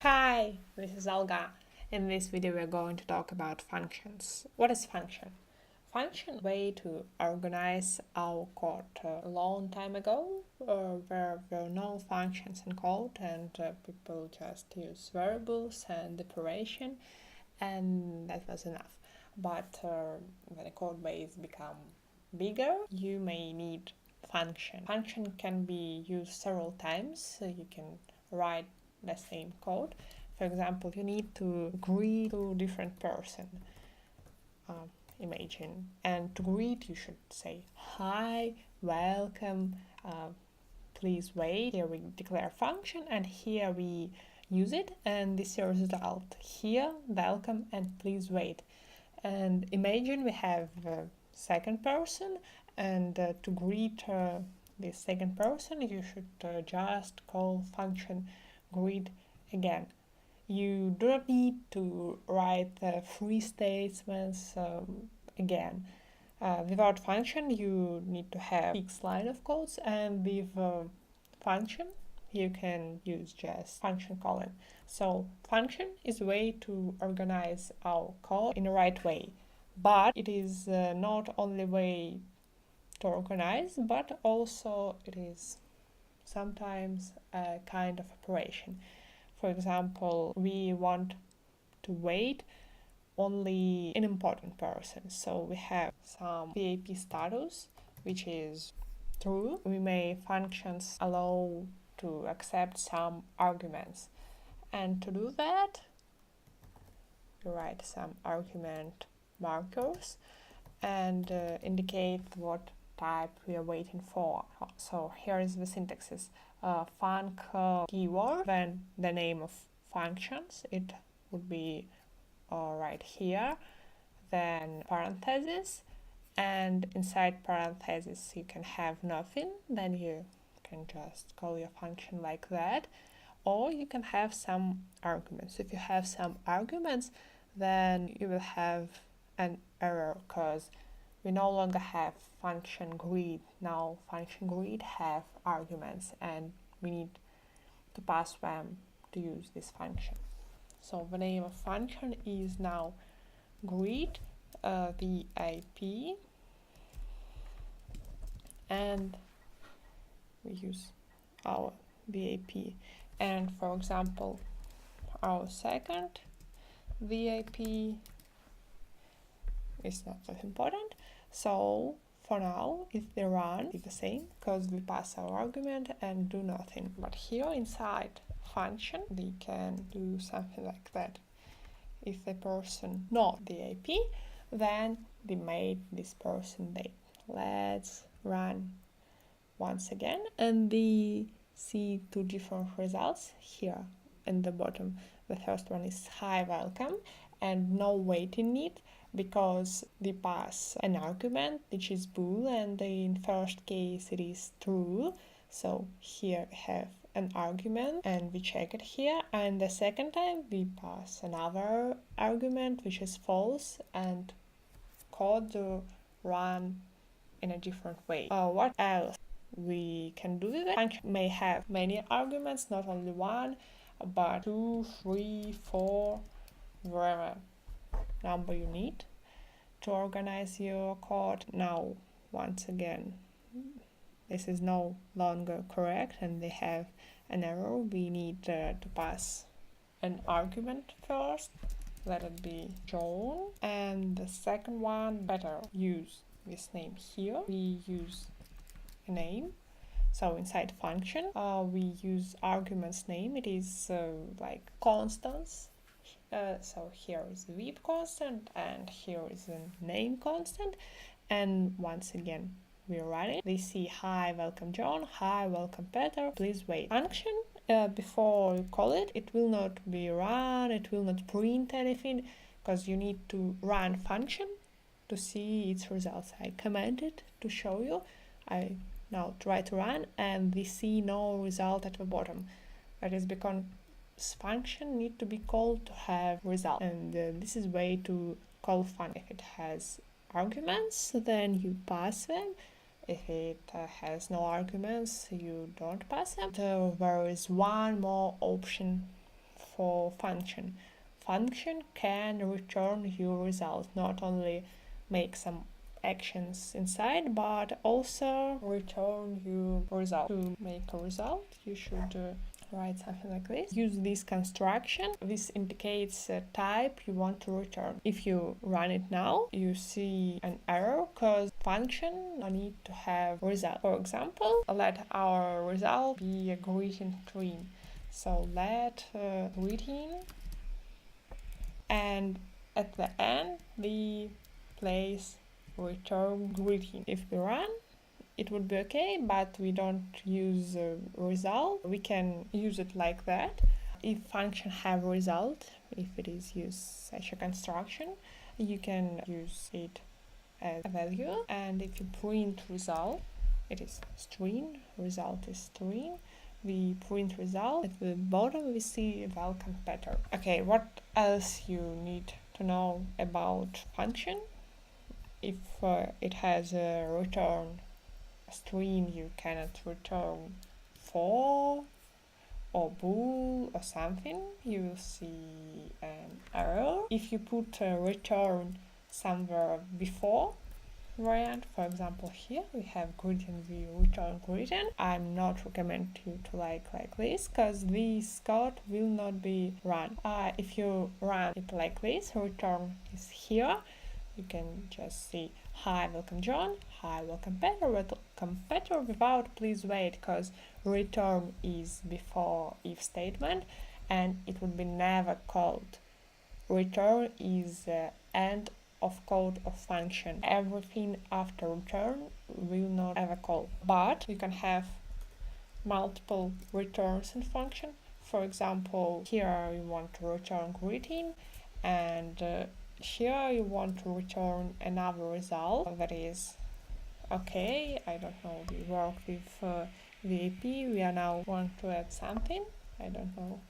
Hi, this is Olga. In this video, we're going to talk about functions. What is function? Function is a way to organize our code. A long time ago, there were no functions in code, and people just use variables and operation, and that was enough. But when the code base become bigger, you may need function. Function can be used several times. So you can write the same code. For example, you need to greet two different person. Imagine, and to greet you should say hi, welcome, please wait. Here we declare function, and here we use it, and this is your result. Here, welcome and please wait. And imagine we have a second person, and to greet this second person, you should just call function greet again. You do not need to write three statements again. Without function, you need to have 6 lines of codes, and with function, you can use just function colon. So function is a way to organize our code in the right way, but it is not only way to organize, but also it is sometimes a kind of operation. For example, we want to wait only an important person. So we have some VIP status, which is true. We may functions allow to accept some arguments. And to do that, you write some argument markers and indicate what type we are waiting for. So here is the syntaxes. Func keyword, then the name of functions, it would be right here, then parentheses, and inside parentheses you can have nothing, then you can just call your function like that, or you can have some arguments. If you have some arguments, then you will have an error because we no longer have function greet. Now function greet have arguments, and we need to pass them to use this function. So the name of function is now greet VIP, and we use our VIP. And for example, our second VIP is not that important. So for now, if they run, it's the same because we pass our argument and do nothing. But here inside function, we can do something like that. If the person not the IP, then we made this person wait. Let's run once again, and we see two different results here in the bottom. The first one is hi, welcome, and no waiting need, because we pass an argument which is bool, and in first case it is true. So here we have an argument and we check it here, and the second time we pass another argument which is false, and code to run in a different way. What else we can do with it? Function may have many arguments, not only one, but 2, 3, 4, whatever number you need to organize your code. Now, once again, this is no longer correct and they have an error. We need to pass an argument first, let it be John, and the second one, better use this name here. We use a name. So inside function, we use arguments name. It is like constants. So here is the VIP constant, and here is the name constant. And once again, we run it. They see hi, welcome John, hi, welcome Peter, please wait. Function, before you call it, it will not be run, it will not print anything, because you need to run function to see its results. I commented to show you. I now try to run, and we see no result at the bottom. That is because function need to be called to have result, and this is way to call function. If it has arguments, then you pass them. If it has no arguments, you don't pass them. There is one more option for function. Function can return your result, not only make some actions inside, but also return your result. To make a result, you should write something like this. Use this construction. This indicates a type you want to return. If you run it now, you see an error because function need to have result. For example, let our result be a greeting string. So let greeting, and at the end we place return greeting. If we run, it would be okay, but we don't use a result. We can use it like that. If function have result, if it is use such a construction, you can use it as a value. And if you print result, it is string, result is string. We print result. At the bottom we see welcome pattern. Okay, what else you need to know about function? If it has a return string, you cannot return for or bool or something, you will see an error. If you put a return somewhere before variant, for example here we have greeting, we return greeting. I'm not recommend you to like this, because this code will not be run. If you run it like this, return is here. You can just see hi, welcome John, hi, welcome Peter, welcome Peter without please wait, because return is before if statement and it would be never called. Return is end of code of function. Everything after return will not ever call. But you can have multiple returns in function. For example, here you want to return greeting, and here you want to return another result that is okay. I don't know, we work with VAP, we are now want to add something, I don't know,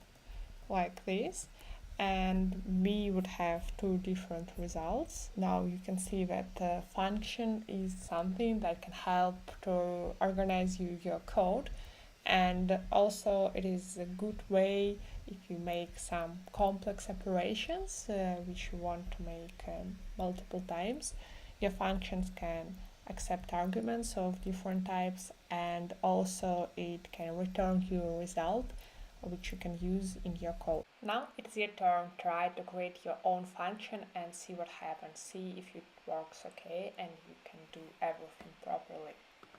like this, and we would have two different results. Now you can see that the function is something that can help to organize your code, and also it is a good way if you make some complex operations which you want to make multiple times. Your functions can accept arguments of different types, and also it can return you a result which you can use in your code. Now it's your turn. Try to create your own function and see what happens. See if it works okay and you can do everything properly.